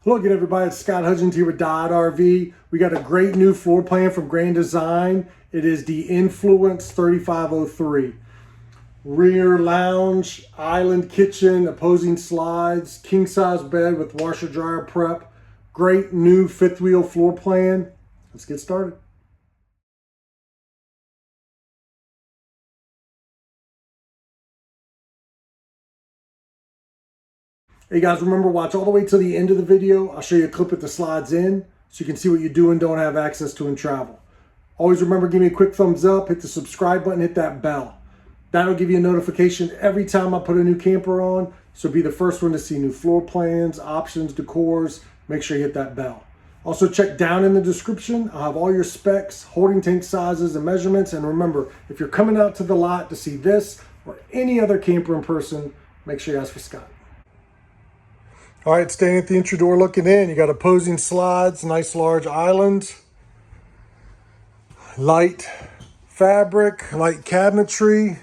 Hello again, everybody. It's Scott Hudgins here with Dodd RV. We got a great new floor plan from Grand Design. It is the Influence 3503. Rear lounge, island kitchen, opposing slides, king size bed with washer dryer prep. Great new fifth wheel floor plan. Let's get started. Hey guys, remember, watch all the way till the end of the video. I'll show you a clip with the slides in so you can see what you do and don't have access to in travel. Always remember, give me a quick thumbs up, hit the subscribe button, hit that bell. That'll give you a notification every time I put a new camper on, so be the first one to see new floor plans, options, decors. Make sure you hit that bell. Also check down in the description. I'll have all your specs, holding tank sizes and measurements. And remember, if you're coming out to the lot to see this or any other camper in person, make sure you ask for Scott. All right, staying at the entry door looking in, you got opposing slides, nice large island, light fabric, light cabinetry,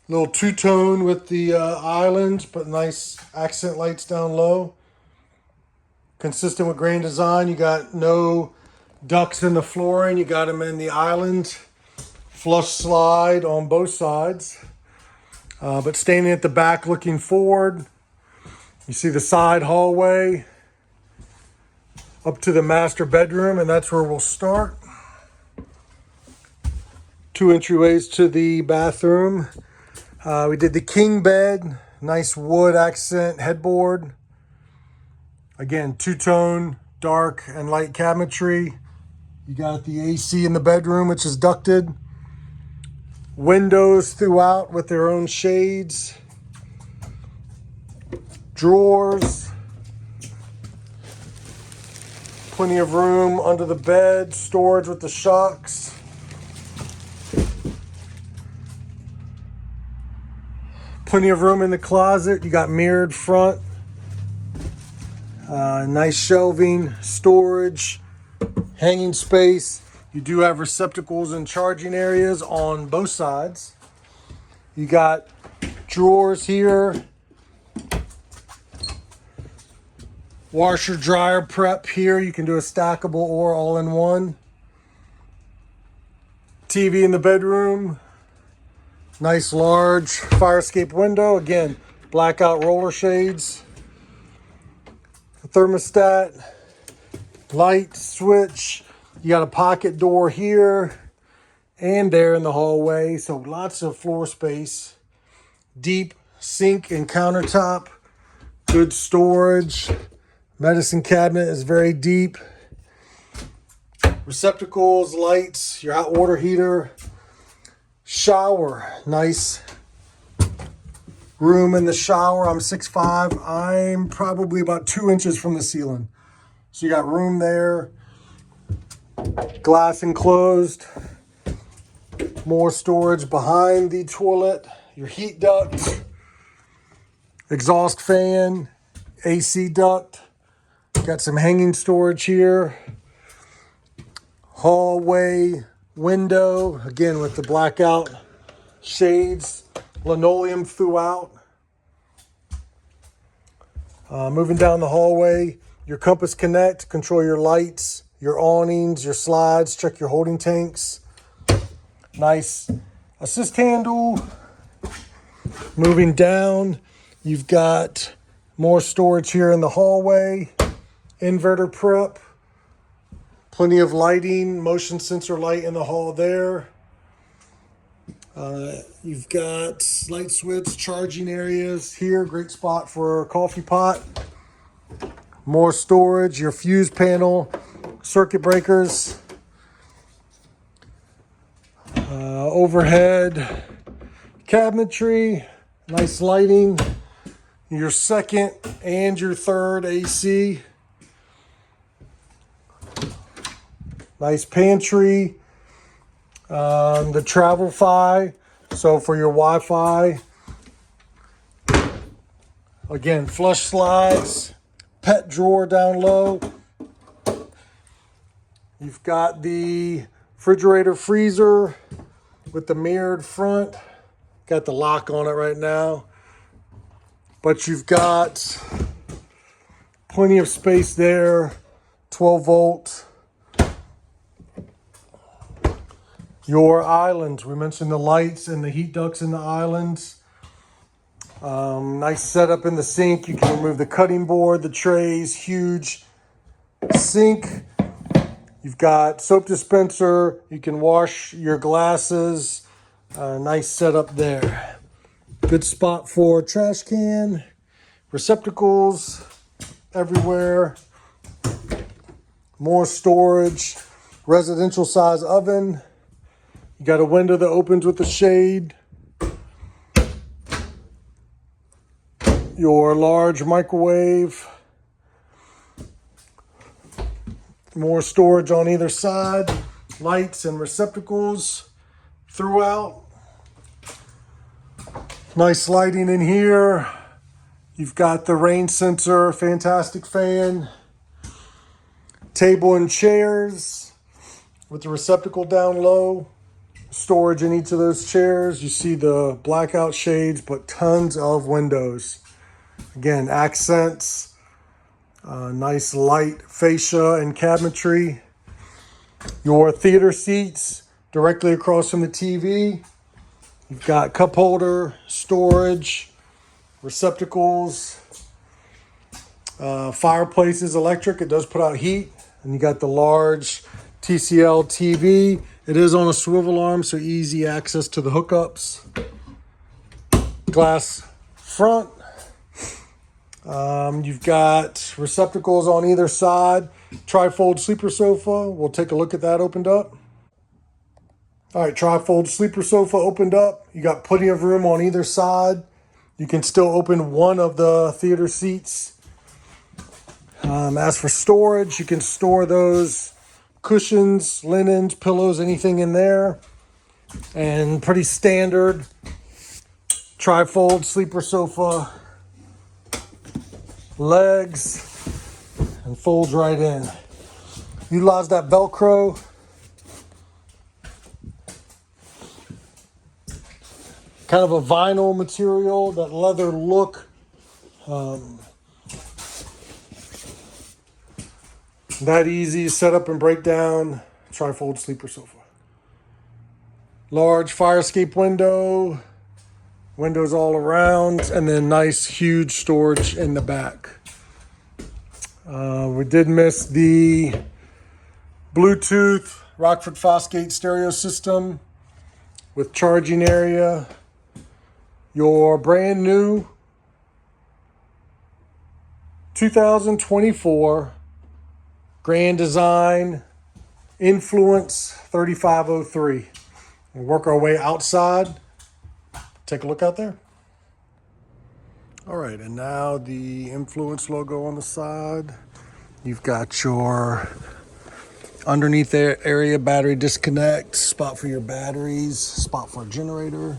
little two-tone with the island, but nice accent lights down low. Consistent with Grand Design, you got no ducts in the flooring, you got them in the island, flush slide on both sides, but standing at the back looking forward. You see the side hallway up to the master bedroom, and that's where we'll start. Two entryways to the bathroom. We did the king bed, nice wood accent headboard. Again, two-tone, dark and light cabinetry. You got the AC in the bedroom, which is ducted. Windows throughout with their own shades. Drawers, plenty of room under the bed, storage with the shocks. Plenty of room in the closet. You got mirrored front, nice shelving, storage, hanging space. You do have receptacles and charging areas on both sides. You got drawers here. Washer dryer prep here. You can do a stackable or all-in-one. TV in the bedroom. Nice large fire escape window. Again, blackout roller shades. Thermostat. Light switch. You got a pocket door here and there in the hallway. So lots of floor space. Deep sink and countertop. Good storage. Medicine cabinet is very deep. Receptacles, lights, your hot water heater. Shower, nice room in the shower. I'm 6'5". I'm probably about 2 inches from the ceiling. So you got room there. Glass enclosed. More storage behind the toilet. Your heat duct. Exhaust fan. AC duct. Got some hanging storage here. Hallway window, again with the blackout shades. Linoleum throughout. Moving down the hallway, your Compass Connect, control your lights, your awnings, your slides, check your holding tanks. Nice assist handle. Moving down, you've got more storage here in the hallway. Inverter prep, plenty of lighting, motion sensor light in the hall there. You've got light switch, charging areas here, great spot for a coffee pot. More storage, your fuse panel, circuit breakers. Overhead cabinetry, nice lighting. Your second and your third AC. Nice pantry, the Travel-Fi, so for your Wi-Fi. Again, flush slides, pet drawer down low. You've got the refrigerator freezer with the mirrored front. Got the lock on it right now. But you've got Plenty of space there. 12 volt. Your islands. We mentioned the lights and the heat ducts in the islands. Nice setup in the sink. You can remove the cutting board, the trays, huge sink. You've got soap dispenser. You can wash your glasses. Nice setup there. Good spot for trash can, receptacles everywhere. More storage. Residential size oven. You got a window that opens with a shade. Your large microwave. More storage on either side. Lights and receptacles throughout. Nice lighting in here. You've got the rain sensor, fantastic fan. Table and chairs with the receptacle down low. Storage in each of those chairs. You see the blackout shades, but tons of windows. Again, accents, nice light fascia and cabinetry. Your theater seats directly across from the TV. You've got cup holder, storage, receptacles. Fireplace is electric. It does put out heat. And you got the large TCL TV. It is on a swivel arm, so easy access to the hookups. Glass front. You've got receptacles on either side. Trifold sleeper sofa. We'll take a look at that opened up. All right, trifold sleeper sofa opened up. You got plenty of room on either side. You can still open one of the theater seats. As for storage, you can store those cushions, linens, pillows, anything in there. And pretty standard trifold sleeper sofa. Legs and folds right in. Utilize that Velcro. Kind of a vinyl material, that leather look. That easy, set up and break down. Trifold sleeper sofa. Large fire escape window. Windows all around, and then nice huge storage in the back. We did miss the Bluetooth Rockford Fosgate stereo system with charging area. Your brand new 2024 Grand Design Influence 3503. We'll work our way outside. Take a look out there. All right, and now the Influence logo on the side. You've got your underneath area battery disconnect, spot for your batteries, spot for a generator.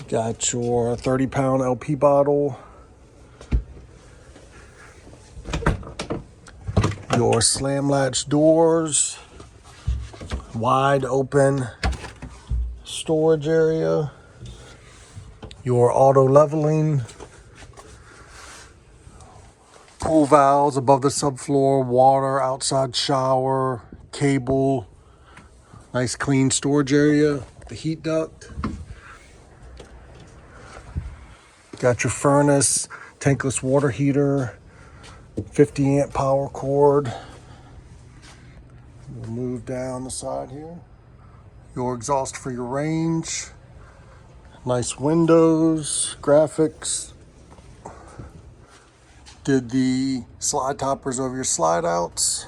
Got your 30-pound LP bottle. Your slam latch doors. Wide open storage area. Your auto leveling. Pool valves above the subfloor, water, outside shower, cable. Nice clean storage area. The heat duct. Got your furnace, tankless water heater, 50 amp power cord. We'll move down the side here. Your exhaust for your range. Nice windows, graphics. Did the slide toppers over your slide outs.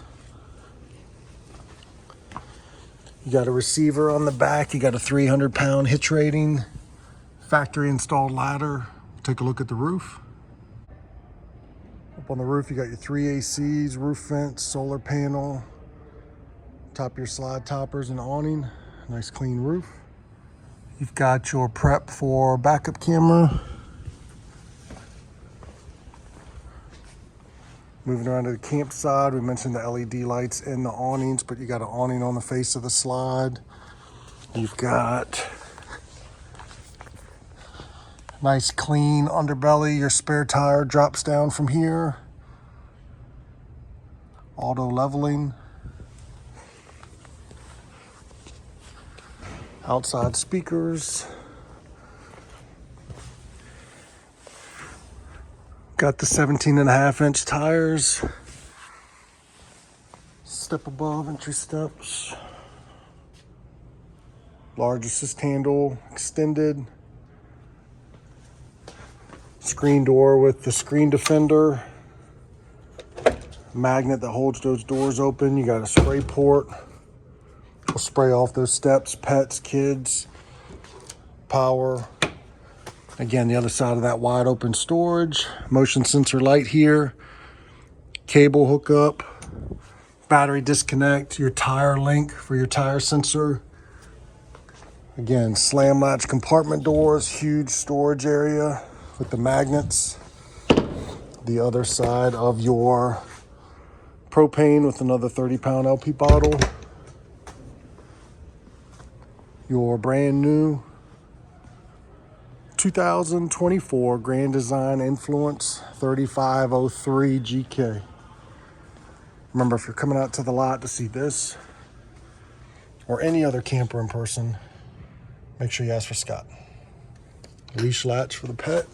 You got a receiver on the back. You got a 300-pound hitch rating. Factory installed ladder. Take a look at the roof. Up on the roof, you got your 3 ACs, roof vents, solar panel. Top your slide toppers and awning. Nice clean roof. You've got your prep for backup camera. Moving around to the campsite, we mentioned the LED lights and the awnings, but you got an awning on the face of the slide. You've got Nice clean underbelly. Your spare tire drops down from here. Auto leveling. Outside speakers. Got the 17.5-inch tires. Step above, entry steps. Large assist handle, extended. Screen door with the screen defender. Magnet that holds those doors open. You got a spray port. We'll spray off those steps, pets, kids, power. Again, the other side of that wide open storage. Motion sensor light here. Cable hookup. Battery disconnect. Your tire link for your tire sensor. Again, slam latch compartment doors. Huge storage area with the magnets. The other side of your propane with another 30-pound LP bottle. Your brand new 2024 Grand Design Influence 3503 GK. Remember, if you're coming out to the lot to see this or any other camper in person, make sure you ask for Scott. Leash latch for the pet.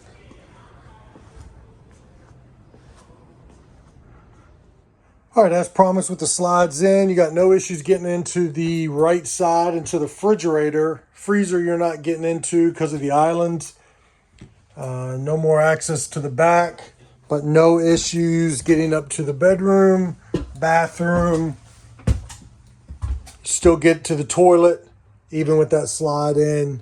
All right, as promised with the slides in, you got no issues getting into the right side, into the refrigerator. Freezer you're not getting into because of the islands. No more access to the back, but no issues getting up to the bedroom, bathroom. Still get to the toilet, even with that slide in.